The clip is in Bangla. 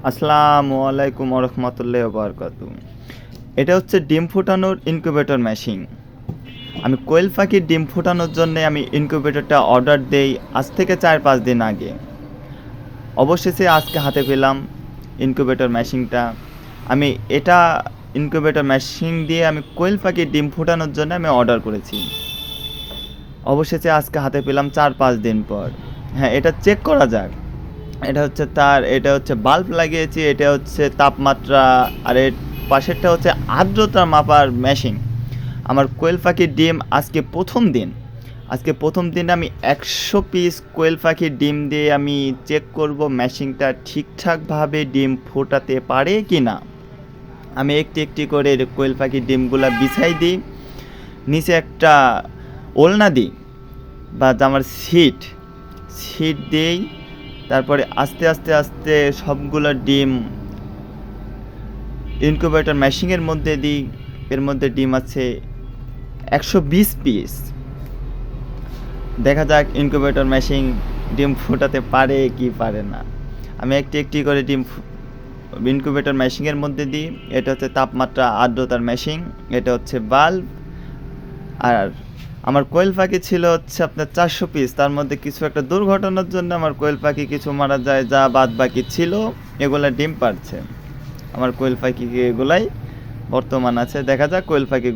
আসসালামু আলাইকুম রহমতুল্লাহ বারকাতু। এটা হচ্ছে ডিম ফোটানোর ইনকিউবেটর মেশিন। আমি কোয়েল পাখির ডিম ফোটানোর জন্য আমি ইনকিউবেটরটা অর্ডার দেই আজ থেকে 4-5 দিন আগে। অবশেষে আজকে হাতে পেলাম ইনকিউবেটর মেশিনটা। আমি এটা ইনকিউবেটর মেশিন দিয়ে আমি কোয়েল পাখির ডিম ফোটানোর জন্য আমি অর্ডার করেছি। অবশেষে আজকে হাতে পেলাম 4-5 দিন পর। হ্যাঁ, এটা চেক করা যাক। এটা হচ্ছে বাল্ব লাগিয়েছি, এটা হচ্ছে তাপমাত্রা, আর এর পাশেরটা হচ্ছে আর্দ্রতা মাপার মেশিন। আমার কোয়েল পাখির ডিম আজকে প্রথম দিন আমি 100 পিস কোয়েল পাখির ডিম দিয়ে আমি চেক করব মেশিনটা ঠিকঠাকভাবে ডিম ফোটাতে পারে কি না। আমি একটি একটি করে কোয়েল পাখির ডিমগুলা বিছাই দিই, নিচে একটা ওলনা দিই বা আমার সিট দিই। তারপরে আস্তে আস্তে আস্তে সবগুলো ডিম ইনকিউবেটর মেশিনের মধ্যে দিই। এর মধ্যে ডিম আছে 120 পিস। দেখা যাক ইনকিউবেটর মেশিন ডিম ফোটাতে পারে কি পারে না। আমি একটি একটি করে ডিম ইনকিউবেটর মেশিনের মধ্যে দিই। এটা হচ্ছে তাপমাত্রা আর্দ্রতার মেশিন, এটা হচ্ছে বাল্ব। আর আমার কোয়েল পাখি ছিল হচ্ছে আপনার 400 পিস। তার মধ্যে কিছু একটা দুর্ঘটনার জন্য আমার কোয়েল পাখি কিছু মারা যায়, যা বাদ বাকি ছিল এগুলা ডিম পারছে। আমার কোয়েল পাখি এগুলাই বর্তমান আছে। দেখা যাক কোয়েল পাখি